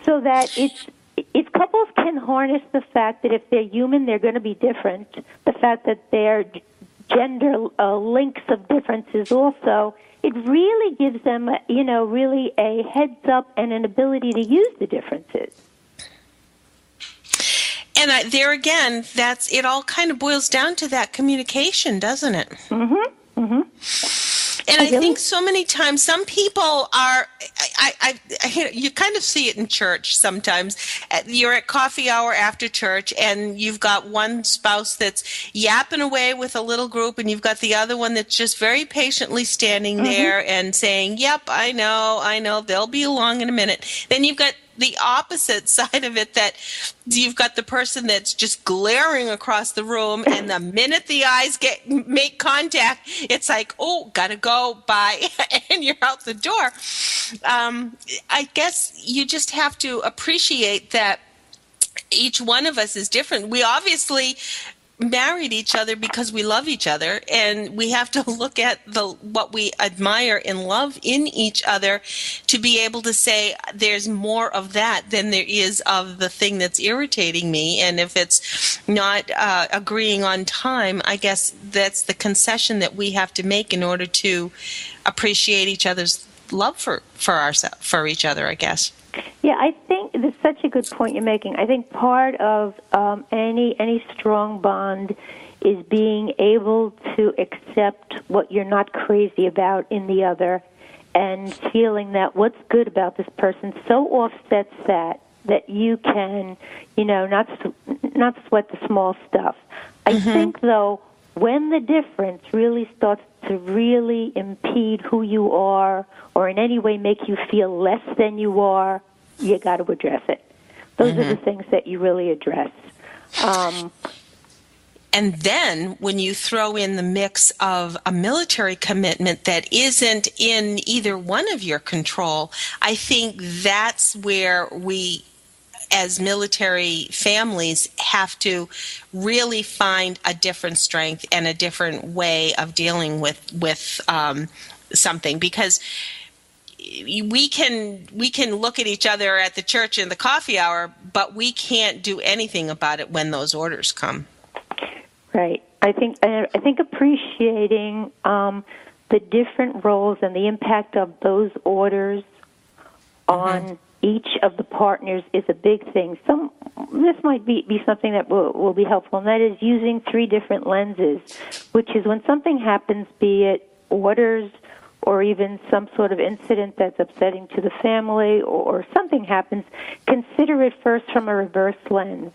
So that if couples can harness the fact that if they're human, they're going to be different, the fact that their gender links of differences also, it really gives them, really a heads up and an ability to use the differences. And there again, it all kind of boils down to that communication, doesn't it? And I think so many times, some people are, you kind of see it in church sometimes. You're at coffee hour after church, and you've got one spouse that's yapping away with a little group, and you've got the other one that's just very patiently standing there and saying, yep, I know, they'll be along in a minute. Then you've got the opposite side of it, that you've got the person that's just glaring across the room, and the minute the eyes make contact, it's like, oh, gotta go, bye, and you're out the door. I guess you just have to appreciate that each one of us is different. We obviously married each other because we love each other, and we have to look at what we admire and love in each other to be able to say there's more of that than there is of the thing that's irritating me. And if it's not agreeing on time, I guess that's the concession that we have to make in order to appreciate each other's love for each other, I guess. Yeah, I think it's such a good point you're making. I think part of any strong bond is being able to accept what you're not crazy about in the other, and feeling that what's good about this person so offsets that you can, not sweat the small stuff. I think, though, when the difference really starts to really impede who you are, or in any way make you feel less than you are, you got to address it. Those are the things that you really address. And then when you throw in the mix of a military commitment that isn't in either one of your control, I think that's where we as military families have to really find a different strength and a different way of dealing with something, because we can look at each other at the church in the coffee hour, but we can't do anything about it when those orders come. Right. I think appreciating the different roles and the impact of those orders on each of the partners is a big thing. This might be something that will be helpful, and that is using 3 different lenses, which is when something happens, be it orders or even some sort of incident that's upsetting to the family, or something happens, consider it first from a reverse lens.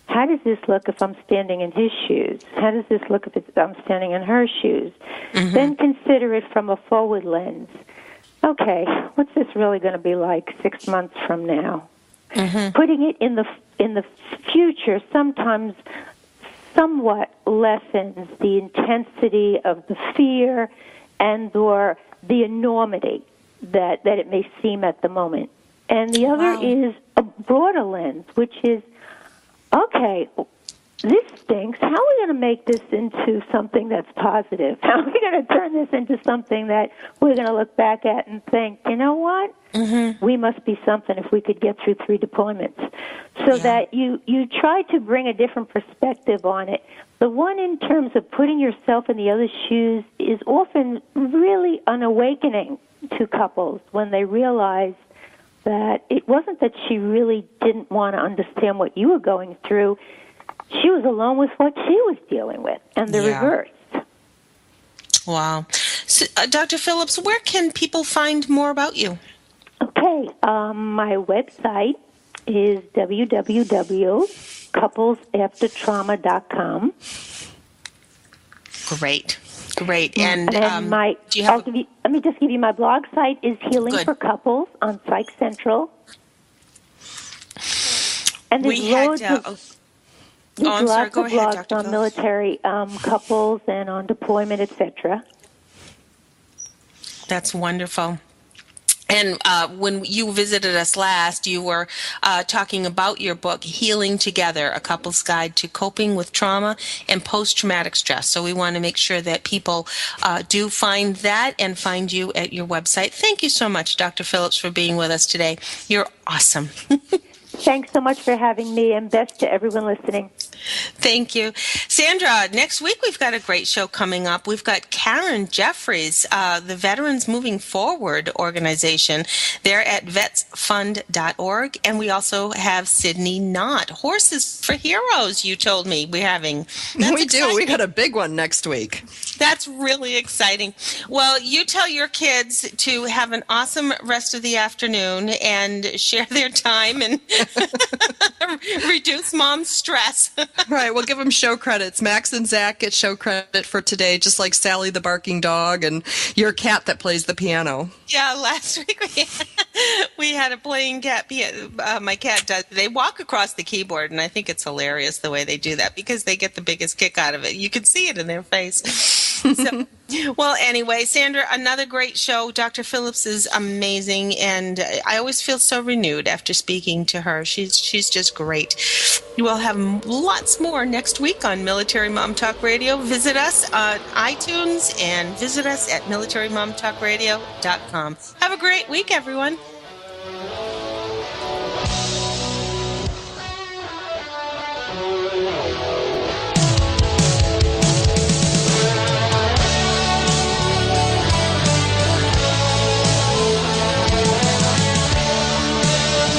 How does this look if I'm standing in his shoes? How does this look if I'm standing in her shoes? Then consider it from a forward lens. Okay, what's this really going to be like 6 months from now? Putting it in the future sometimes somewhat lessens the intensity of the fear and or the enormity that it may seem at the moment. And the other is a broader lens, which is, okay, this stinks. How are we going to make this into something that's positive? How are we going to turn this into something that we're going to look back at and think, you know what? We must be something if we could get through 3 deployments. So that you try to bring a different perspective on it. The one in terms of putting yourself in the other's shoes is often really unawakening to couples when they realize that it wasn't that she really didn't want to understand what you were going through. She was alone with what she was dealing with, and the reverse. Wow. So, Dr. Phillips, where can people find more about you? Okay. My website is www.couplesaftertrauma.com. Great. And do you have let me just give you my blog site is Healing for Couples on Psych Central. And there's loads of blogs on military couples and on deployment, etc. That's wonderful. And when you visited us last, you were talking about your book, Healing Together, A Couple's Guide to Coping with Trauma and Post-Traumatic Stress. So we want to make sure that people do find that and find you at your website. Thank you so much, Dr. Phillips, for being with us today. You're awesome. Thanks so much for having me, and best to everyone listening. Thank you. Sandra, next week we've got a great show coming up. We've got Karen Jeffries, the Veterans Moving Forward organization. They're at vetsfund.org. And we also have Sydney Knott. Horses for Heroes, you told me we're having. We do. We got a big one next week. That's really exciting. Well, you tell your kids to have an awesome rest of the afternoon and share their time and reduce mom's stress. Right, we'll give them show credits. Max and Zach get show credit for today, just like Sally the barking dog and your cat that plays the piano. Yeah, last week we had a playing cat. My cat does. They walk across the keyboard, and I think it's hilarious the way they do that because they get the biggest kick out of it. You can see it in their face. So, well, anyway, Sandra, another great show. Dr. Phillips is amazing, and I always feel so renewed after speaking to her. She's just great. We'll have lots more next week on Military Mom Talk Radio. Visit us on iTunes and visit us at militarymomtalkradio.com. Have a great week, everyone.